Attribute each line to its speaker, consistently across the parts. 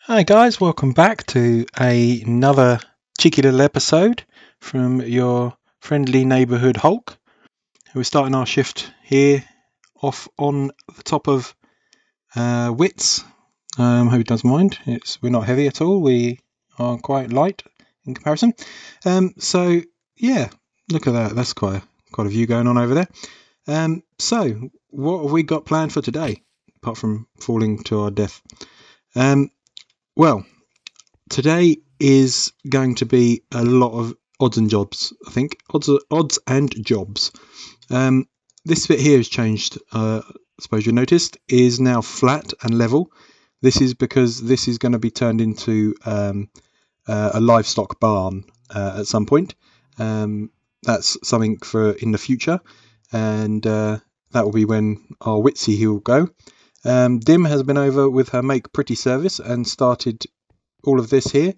Speaker 1: Hi guys, welcome back to another cheeky little episode from your friendly neighbourhood Hulk. We're starting our shift here off on the top of Wits. Hope it doesn't mind. We're not heavy at all. We are quite light in comparison. So yeah, look at that. That's quite a view going on over there. So what have we got planned for today, apart from falling to our death? Well, today is going to be a lot of odds and jobs, I think. Odds and jobs. This bit here has changed, I suppose you noticed, is now flat and level. This is because this is going to be turned into a livestock barn at some point. That's something for in the future, and that will be when our Witsy here will go. Dim has been over with her Make Pretty service and started all of this here.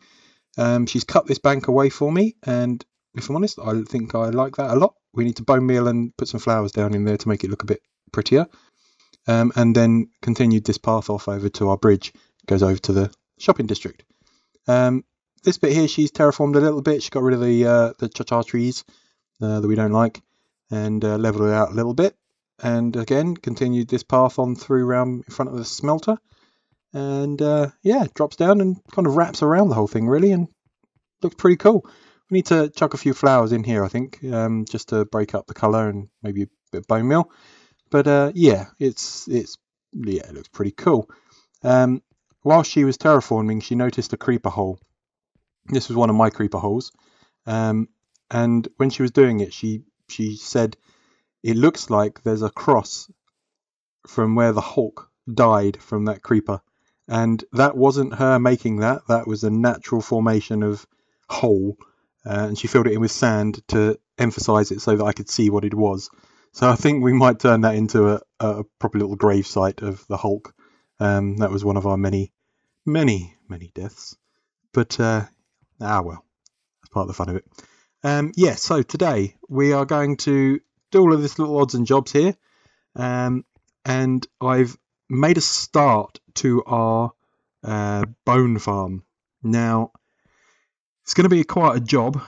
Speaker 1: She's cut this bank away for me, and if I'm honest, I think I like that a lot. We need to bone meal and put some flowers down in there to make it look a bit prettier. And then continued this path off over to our bridge. It goes over to the shopping district. This bit here, she's terraformed a little bit. She got rid of the cha-cha trees that we don't like, and leveled it out a little bit. And again, continued this path on through round in front of the smelter. And yeah, drops down and kind of wraps around the whole thing really, and looks pretty cool. We need to chuck a few flowers in here, I think, just to break up the colour and maybe a bit of bone meal. But yeah, it looks pretty cool. While she was terraforming, she noticed a creeper hole. This was one of my creeper holes, and when she was doing it, she said it looks like there's a cross from where the Hulk died from that creeper. And that wasn't her making that. That was a natural formation of hole. And she filled it in with sand to emphasize it so that I could see what it was. So I think we might turn that into a proper little grave site of the Hulk. That was one of our many deaths. But, well, that's part of the fun of it. Yeah, so today we are going to do all of this little odds and jobs here. And I've made a start to our bone farm. Now, it's going to be quite a job.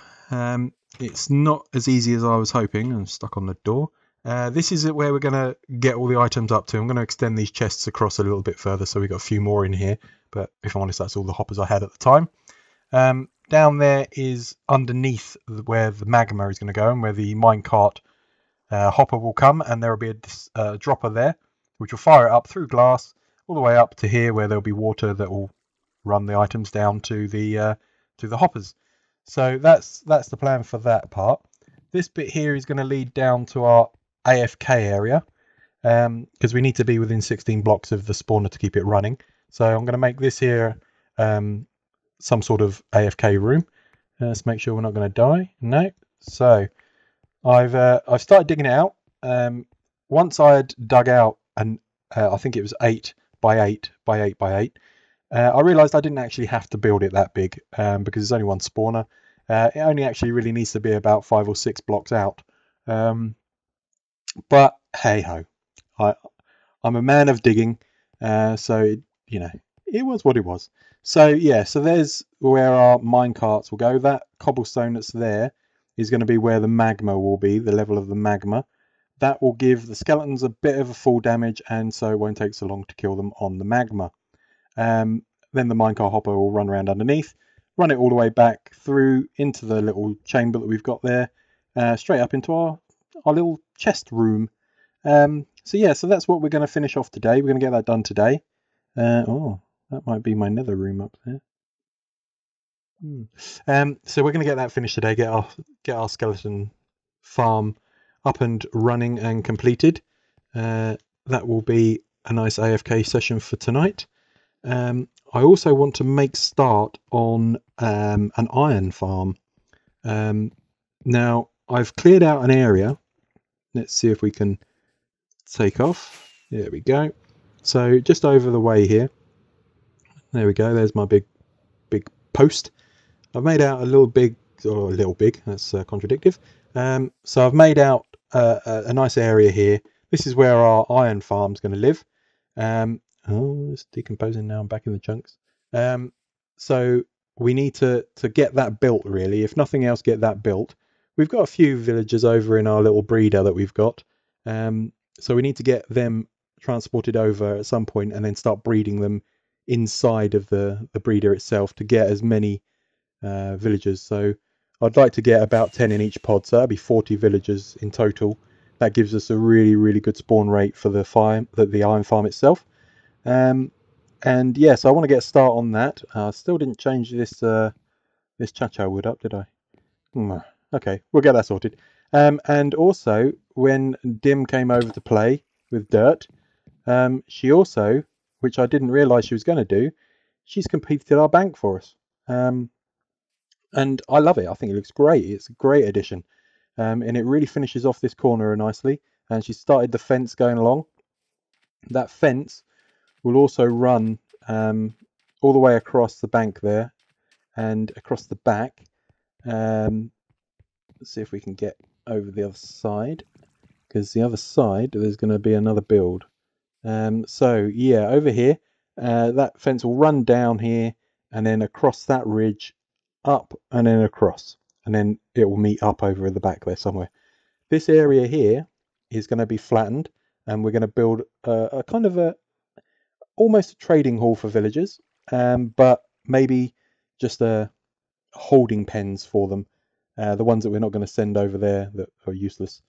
Speaker 1: It's not as easy as I was hoping. I'm stuck on the door. This is where we're going to get all the items up to. I'm going to extend these chests across a little bit further, so we've got a few more in here. But if I'm honest, that's all the hoppers I had at the time. Down there is underneath where the magma is going to go, and where the minecart hopper will come, and there will be a dropper there, which will fire it up through glass all the way up to here, where there'll be water that will run the items down to the hoppers. So that's the plan for that part. This bit here is going to lead down to our AFK area, because we need to be within 16 blocks of the spawner to keep it running. So I'm going to make this here some sort of AFK room. Let's make sure we're not going to die. No. So I've started digging it out. Once I had dug out, and I think it was 8 by 8 by 8 by 8, I realised I didn't actually have to build it that big, because there's only one spawner. It only actually really needs to be about 5 or 6 blocks out. But hey ho, I'm a man of digging, so it was what it was. So yeah, so there's where our mine carts will go. That cobblestone that's there is going to be where the magma will be, the level of the magma. That will give the skeletons a bit of a full damage, and so it won't take so long to kill them on the magma. Then the minecart hopper will run around underneath, run it all the way back through into the little chamber that we've got there, straight up into our little chest room. So yeah, so that's what we're going to finish off today. We're going to get that done today. Oh, that might be my nether room up there. So we're going to get that finished today. Get our skeleton farm up and running and completed. That will be a nice AFK session for tonight. I also want to make start on an iron farm. Now I've cleared out an area. Let's see if we can take off. There we go. So just over the way here. There we go. There's my big post. I've made out a little big, that's contradictive. So I've made out a nice area here. This is where our iron farm's going to live. Oh, it's decomposing now. I'm back in the chunks. So we need to get that built, really. If nothing else, get that built. We've got a few villagers over in our little breeder that we've got. So we need to get them transported over at some point and then start breeding them inside of the breeder itself to get as many villagers. So I'd like to get about 10 in each pod, so that'd be 40 villagers in total. That gives us a really good spawn rate for the iron farm itself. And yeah, so I want to get a start on that. Still didn't change this this chacho wood up, did I? Okay, we'll get that sorted. And also, when Dim came over to play with dirt, she also, which I didn't realise she was going to do, she's completed our bank for us. And I love it. I think it looks great. It's a great addition. And it really finishes off this corner nicely. And she started the fence going along. That fence will also run all the way across the bank there and across the back. Let's see if we can get over the other side, because the other side there's going to be another build. So yeah, over here, that fence will run down here and then across that ridge, up and then across, and then it will meet up over in the back there somewhere. This area here is going to be flattened, and we're going to build a kind of almost a trading hall for villagers, but maybe just a holding pens for them. The ones that we're not going to send over there that are useless,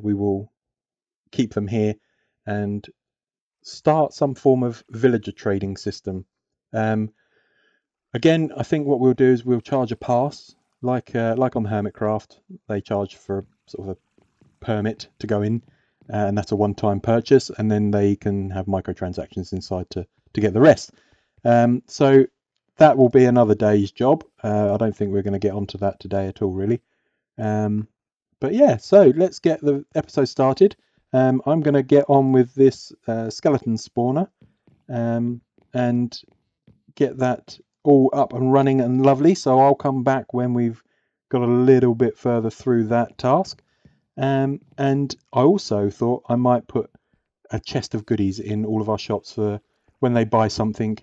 Speaker 1: we will keep them here and start some form of villager trading system. Again, I think what we'll do is we'll charge a pass, like on Hermitcraft. They charge for sort of a permit to go in, and that's a one-time purchase, and then they can have microtransactions inside to get the rest. So that will be another day's job. I don't think we're going to get onto that today at all, really. But yeah, so let's get the episode started. I'm going to get on with this skeleton spawner and get that all up and running and lovely. So I'll come back when we've got a little bit further through that task. And I also thought I might put a chest of goodies in all of our shops for when they buy something,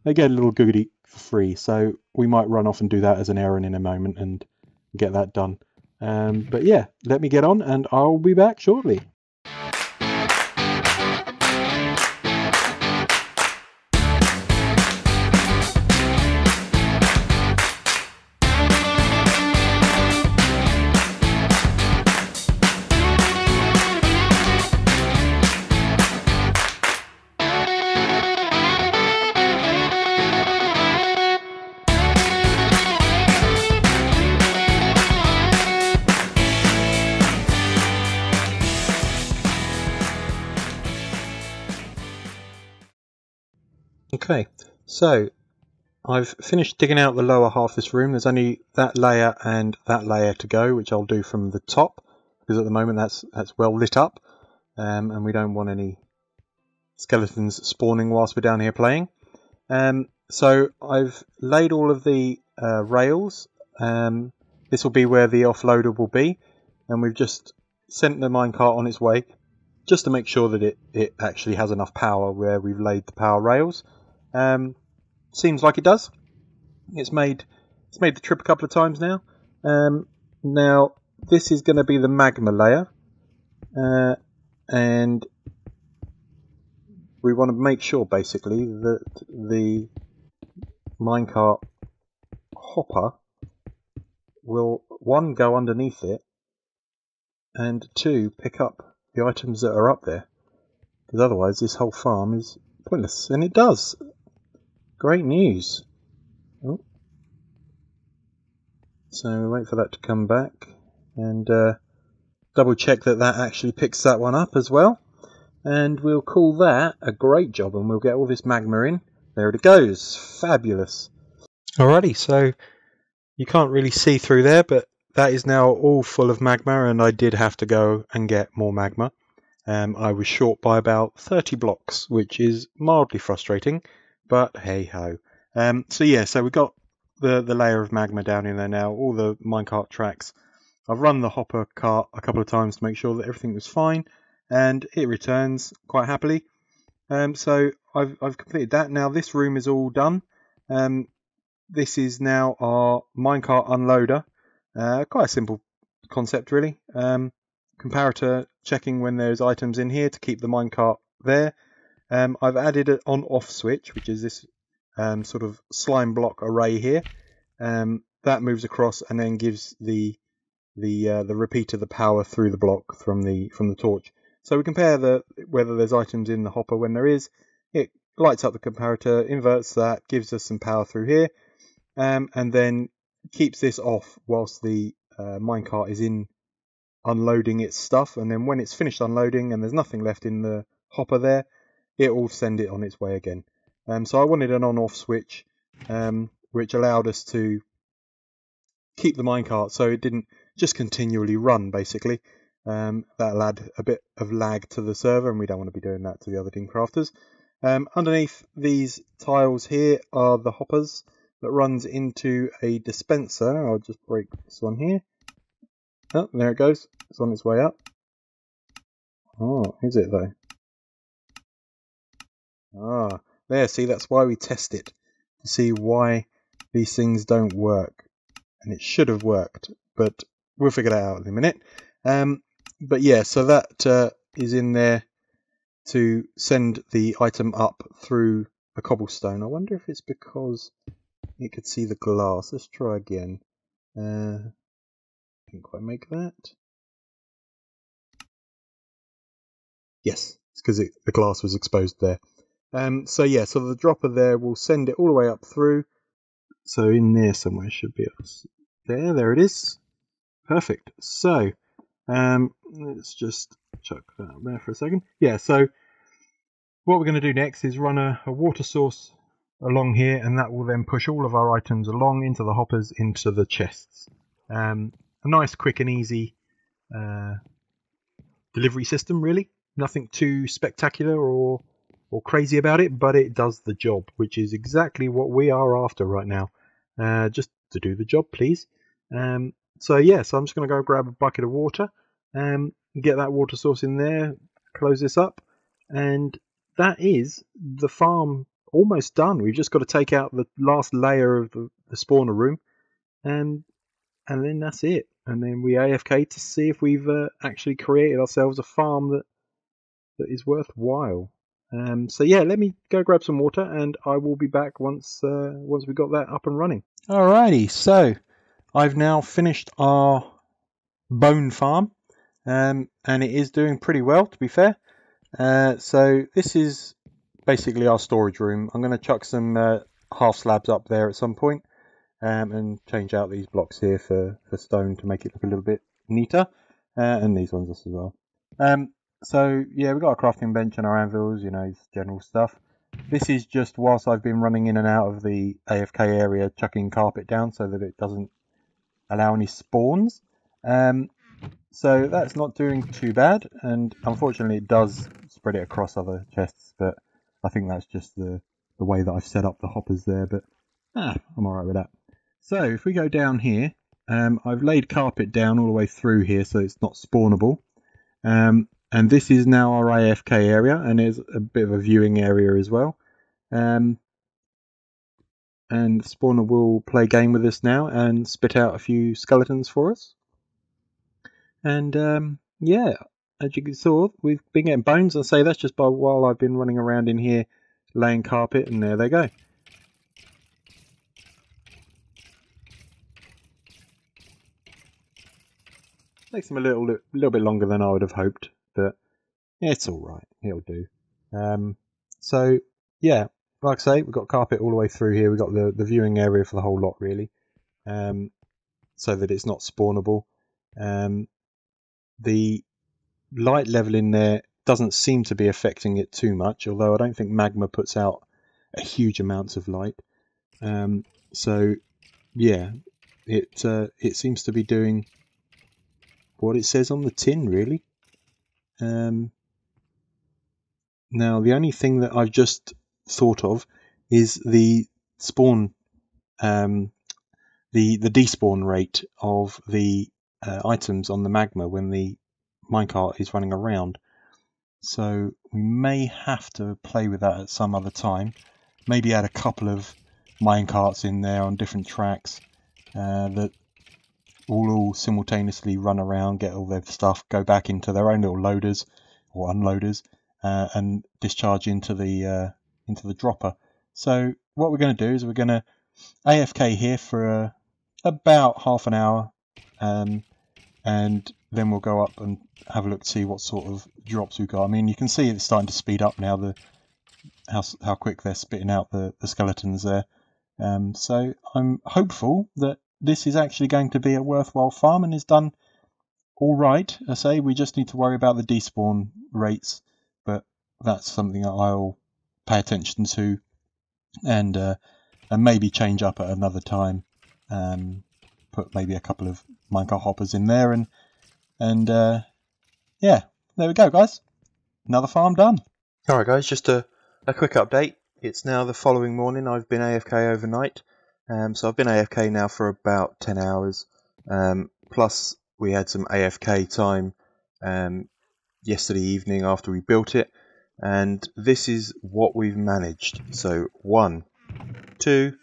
Speaker 1: they get a little goodie for free. So we might run off and do that as an errand in a moment and get that done. But yeah, let me get on and I'll be back shortly. Okay, so I've finished digging out the lower half of this room. There's only that layer and that layer to go, which I'll do from the top, because at the moment that's well lit up, and we don't want any skeletons spawning whilst we're down here playing. So I've laid all of the rails. This will be where the offloader will be, and we've just sent the minecart on its way, just to make sure that it actually has enough power where we've laid the power rails. Seems like it does. It's made the trip a couple of times now. Now this is going to be the magma layer, and we want to make sure basically that the minecart hopper will, one, go underneath it, and two, pick up the items that are up there, because otherwise this whole farm is pointless. And it does. Great news. Oh. So wait for that to come back and double check that actually picks that one up as well, and we'll call that a great job, and we'll get all this magma in. There it goes. Fabulous. Alrighty, so you can't really see through there, but that is now all full of magma, and I did have to go and get more magma. I was short by about 30 blocks, which is mildly frustrating, but hey ho. So yeah, so we got the layer of magma down in there now, all the minecart tracks. I've run the hopper cart a couple of times to make sure that everything was fine, and it returns quite happily. So I've completed that. Now this room is all done. This is now our minecart unloader. Quite a simple concept really. Comparator checking when there's items in here to keep the minecart there. I've added an on-off switch, which is this sort of slime block array here. That moves across and then gives the repeater the power through the block from the torch. So we compare whether there's items in the hopper. When there is, it lights up the comparator, inverts that, gives us some power through here, and then keeps this off whilst the minecart is in unloading its stuff. And then when it's finished unloading and there's nothing left in the hopper there, it will send it on its way again. So I wanted an on-off switch, which allowed us to keep the minecart so it didn't just continually run, basically. That'll add a bit of lag to the server, and we don't want to be doing that to the other Dimcrafters. Underneath these tiles here are the hoppers that runs into a dispenser. I'll just break this one here. Oh, there it goes. It's on its way up. Oh, is it though? Ah, there, see, that's why we test it, to see why these things don't work. And it should have worked, but we'll figure that out in a minute. But yeah, so that is in there to send the item up through a cobblestone. I wonder if it's because it could see the glass. Let's try again. Didn't quite make that. Yes, it's because the glass was exposed there. So yeah, so the dropper there will send it all the way up through. So in there somewhere should be there it is. Perfect. So let's just chuck that up there for a second. Yeah, so what we're going to do next is run a water source along here, and that will then push all of our items along into the hoppers, into the chests. A nice, quick and easy delivery system, really. Nothing too spectacular or crazy about it, but it does the job, which is exactly what we are after right now. Just to do the job, please. So yeah, so I'm just going to go grab a bucket of water, get that water source in there, close this up, and that is the farm almost done. We've just got to take out the last layer of the spawner room, and then that's it. And then we AFK to see if we've actually created ourselves a farm that is worthwhile. So yeah, let me go grab some water, and I will be back once we've got that up and running. Alrighty, so I've now finished our bone farm, and it is doing pretty well, to be fair. So this is basically our storage room. I'm going to chuck some half slabs up there at some point, and change out these blocks here for stone to make it look a little bit neater, and these ones as well. So yeah, we've got our crafting bench and our anvils, you know, general stuff. This is just whilst I've been running in and out of the AFK area, chucking carpet down so that it doesn't allow any spawns. So that's not doing too bad, and unfortunately it does spread it across other chests, but I think that's just the way that I've set up the hoppers there, but I'm alright with that. So if we go down here, I've laid carpet down all the way through here so it's not spawnable. And this is now our AFK area, and there's a bit of a viewing area as well. And Spawner will play game with us now and spit out a few skeletons for us. And yeah, as you can see, we've been getting bones. I say that's just by while I've been running around in here laying carpet, and there they go. Takes them a little bit longer than I would have hoped, but it's all right. It'll do. So yeah, like I say, we've got carpet all the way through here. We've got the viewing area for the whole lot, really, so that it's not spawnable. The light level in there doesn't seem to be affecting it too much, although I don't think magma puts out a huge amounts of light. So yeah, it seems to be doing what it says on the tin, really. Now the only thing that I've just thought of is the spawn, the despawn rate of the items on the magma when the minecart is running around. So we may have to play with that at some other time. Maybe add a couple of minecarts in there on different tracks that all simultaneously run around, get all their stuff, go back into their own little loaders or unloaders, and discharge into the dropper. So what we're going to do is we're going to AFK here for about half an hour, and then we'll go up and have a look to see what sort of drops we've got. I mean, you can see it's starting to speed up now, how quick they're spitting out the skeletons there. So I'm hopeful that this is actually going to be a worthwhile farm and is done all right. I say we just need to worry about the despawn rates, but that's something that I'll pay attention to and maybe change up at another time. Put maybe a couple of minecart hoppers in there and yeah, there we go, guys. Another farm done. Alright guys, just a quick update. It's now the following morning. I've been AFK overnight. So I've been AFK now for about 10 hours. Plus we had some AFK time yesterday evening after we built it. And this is what we've managed. So 1, 2,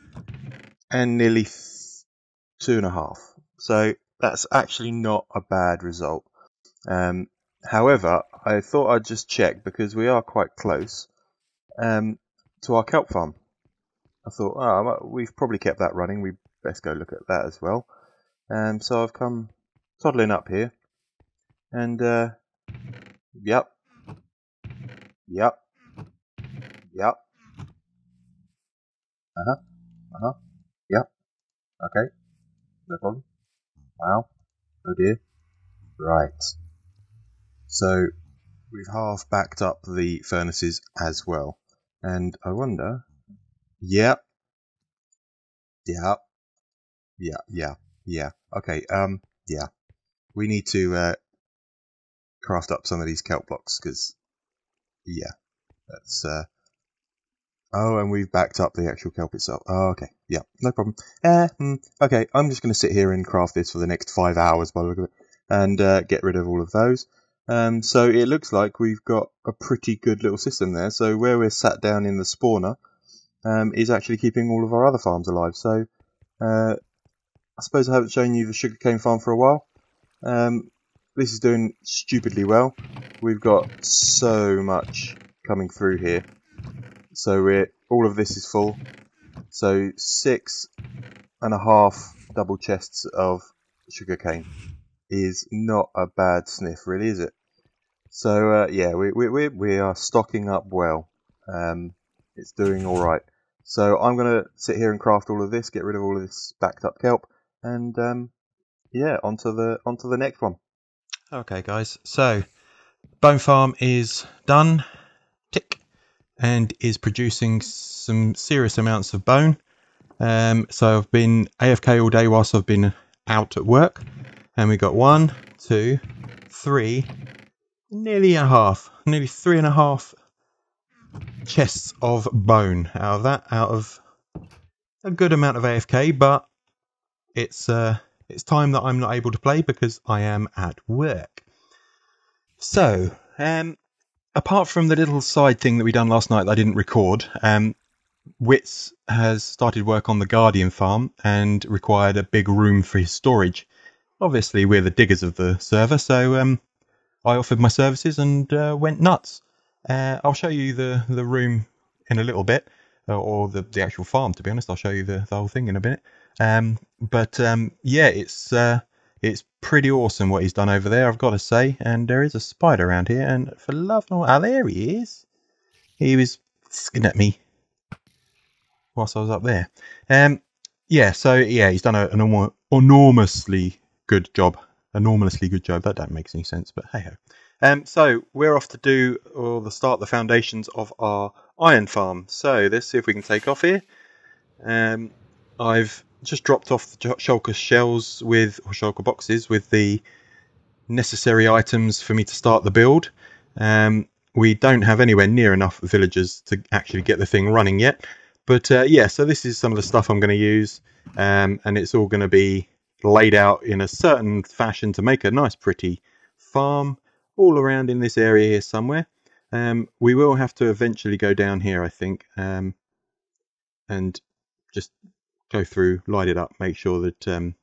Speaker 1: and nearly 2.5. So that's actually not a bad result. However, I thought I'd just check because we are quite close to our kelp farm. I thought, oh, we've probably kept that running. We best go look at that as well. So I've come toddling up here, and yep, yep, yep, yep. Okay, no problem. Wow, oh dear. Right. So we've half backed up the furnaces as well, and I wonder. Yep. Yeah. Yeah. Yeah. Yeah. Okay. Yeah. We need to craft up some of these kelp blocks because, yeah, that's. Oh, and we've backed up the actual kelp itself. Oh, okay. Yeah. No problem. Okay. I'm just going to sit here and craft this for the next 5 hours by the look of it, and get rid of all of those. So it looks like we've got a pretty good little system there. So where we're sat down in the spawner is actually keeping all of our other farms alive. So I suppose I haven't shown you the sugarcane farm for a while. This is doing stupidly well. We've got so much coming through here. So all of this is full. So 6.5 double chests of sugarcane is not a bad sniff, really, is it? So yeah, we are stocking up well. It's doing all right. So I'm gonna sit here and craft all of this, get rid of all of this backed up kelp, and yeah, onto the next one. Okay, guys. So bone farm is done, tick, and is producing some serious amounts of bone. So I've been AFK all day whilst I've been out at work, and we got 1, 2, 3, nearly 3.5 chests of bone out of that, out of a good amount of AFK, but it's time that I'm not able to play because I am at work. So, apart from the little side thing that we done last night that I didn't record, Wits has started work on the Guardian farm and required a big room for his storage. Obviously, we're the diggers of the server, so I offered my services and went nuts. I'll show you the room in a little bit, or the actual farm, to be honest. I'll show you the whole thing in a minute. But yeah, it's pretty awesome what he's done over there, I've got to say. And there is a spider around here, and for love nor... Ah, there he is. He was looking at me whilst I was up there. Yeah, so yeah, he's done an enormously good job. Enormously good job. That don't make any sense, but hey ho. So we're off to do or start the foundations of our iron farm. So let's see if we can take off here. I've just dropped off the shulker shells or shulker boxes with the necessary items for me to start the build. We don't have anywhere near enough villagers to actually get the thing running yet. But yeah, so this is some of the stuff I'm going to use, and it's all going to be laid out in a certain fashion to make a nice pretty farm all around in this area here somewhere. We will have to eventually go down here, I think, and just go through, light it up, make sure that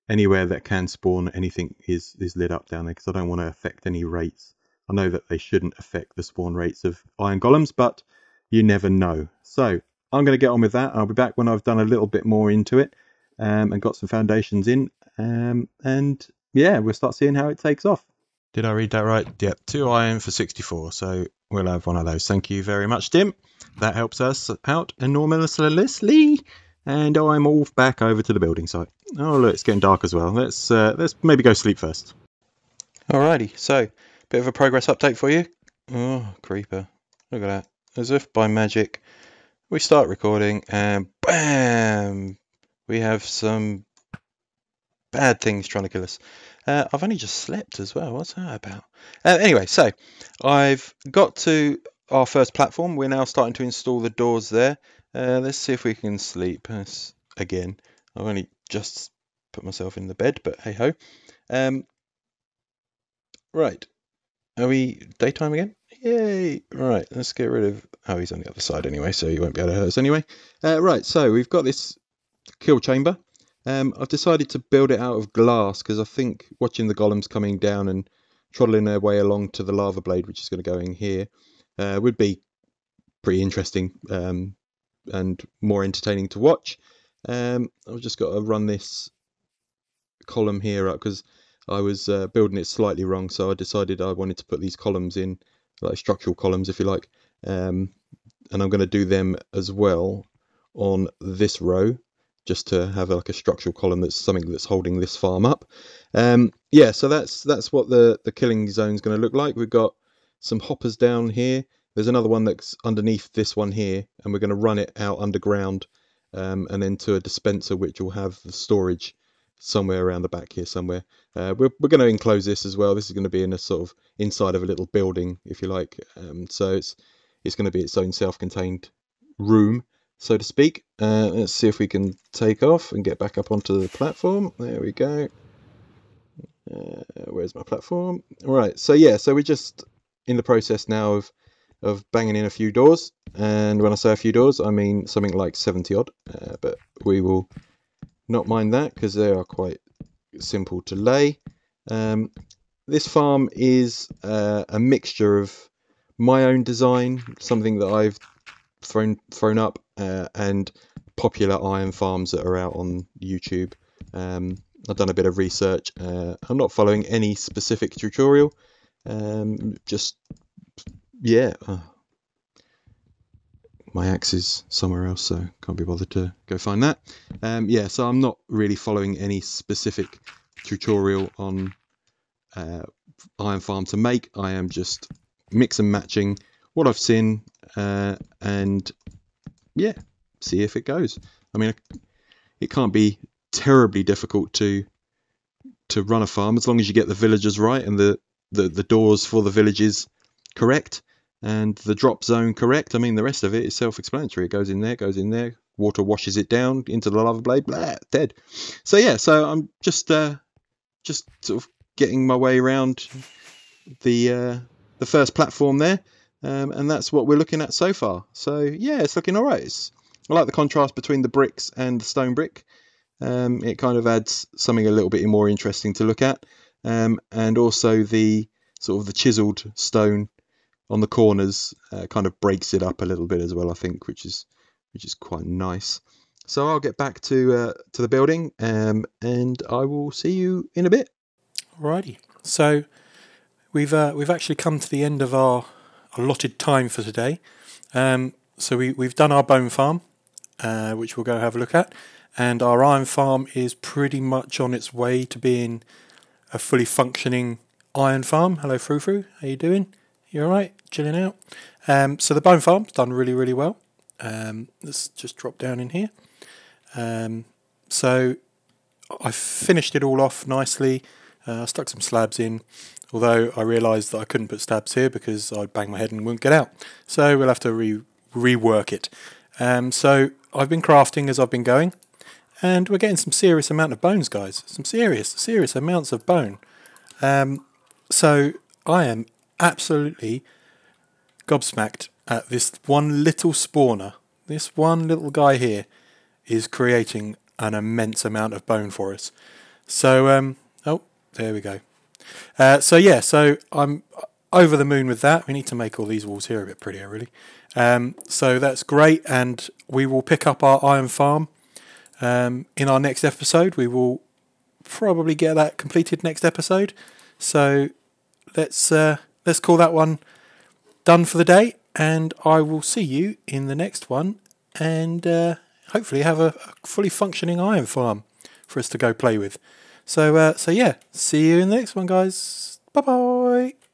Speaker 1: anywhere that can spawn anything is lit up down there, because I don't want to affect any rates. I know that they shouldn't affect the spawn rates of iron golems, but you never know. So I'm going to get on with that. I'll be back when I've done a little bit more into it and got some foundations in. And yeah, we'll start seeing how it takes off. Did I read that right? Yep, 2 iron for 64. So we'll have one of those. Thank you very much, Dim. That helps us out enormously. And I'm all back over to the building site. Oh look, it's getting dark as well. Let's maybe go sleep first. Alrighty, so bit of a progress update for you. Oh, creeper. Look at that. As if by magic, we start recording and BAM! We have some bad things trying to kill us. I've only just slept as well. What's that about? Anyway, so I've got to our first platform. We're now starting to install the doors there. Let's see if we can sleep. Again, I've only just put myself in the bed, but hey ho. Right. Are we daytime again? Yay! Right, let's get rid of... Oh, he's on the other side anyway, so he won't be able to hurt us anyway. Right, so we've got this kill chamber. I've decided to build it out of glass because I think watching the golems coming down and trotting their way along to the lava blade, which is going to go in here, would be pretty interesting and more entertaining to watch. I've just got to run this column here up because I was building it slightly wrong, so I decided I wanted to put these columns in, like structural columns if you like, and I'm going to do them as well on this row, just to have like a structural column that's something that's holding this farm up. Yeah, so that's what the killing zone is going to look like. We've got some hoppers down here. There's another one that's underneath this one here, and we're going to run it out underground and then to a dispenser which will have the storage somewhere around the back here somewhere. We're going to enclose this as well. This is going to be in a sort of inside of a little building, if you like. So it's going to be its own self-contained room, so to speak. Let's see if we can take off and get back up onto the platform. There we go. Where's my platform? Right, so yeah, so we're just in the process now of banging in a few doors. And when I say a few doors, I mean something like 70 odd. But we will not mind that because they are quite simple to lay. This farm is a mixture of my own design, something that I've thrown up, and popular iron farms that are out on YouTube. I've done a bit of research. I'm not following any specific tutorial. Just yeah. My axe is somewhere else, so can't be bothered to go find that. Yeah, so I'm not really following any specific tutorial on iron farm to make. I am just mix and matching what I've seen and yeah, see if it goes. I mean, it can't be terribly difficult to run a farm as long as you get the villagers right and the doors for the villages correct and the drop zone correct. I mean, the rest of it is self-explanatory. It goes in there, water washes it down into the lava blade, blah, dead. So yeah, so I'm just sort of getting my way around the first platform there, and that's what we're looking at so far. So yeah, it's looking all right. I like the contrast between the bricks and the stone brick. It kind of adds something a little bit more interesting to look at, and also the sort of the chiseled stone on the corners kind of breaks it up a little bit as well, I think, which is quite nice. So I'll get back to the building, and I will see you in a bit. Alrighty. So we've actually come to the end of our allotted time for today. So we've done our bone farm, which we'll go have a look at, and our iron farm is pretty much on its way to being a fully functioning iron farm. Hello, Frou. How you doing? You all right? Chilling out? So the bone farm's done really, really well. Let's just drop down in here. So I finished it all off nicely. I stuck some slabs in, although I realised that I couldn't put slabs here because I'd bang my head and wouldn't get out. So we'll have to rework it. So I've been crafting as I've been going, and we're getting some serious amount of bones, guys. Some serious amounts of bone. So I am absolutely gobsmacked at this one little spawner. This one little guy here is creating an immense amount of bone for us. So, oh, there we go. So yeah, so I'm over the moon with that. We need to make all these walls here a bit prettier, really. So that's great, and we will pick up our iron farm in our next episode. We will probably get that completed next episode. So let's call that one done for the day, and I will see you in the next one, and hopefully have a fully functioning iron farm for us to go play with. So yeah, see you in the next one, guys. Bye bye.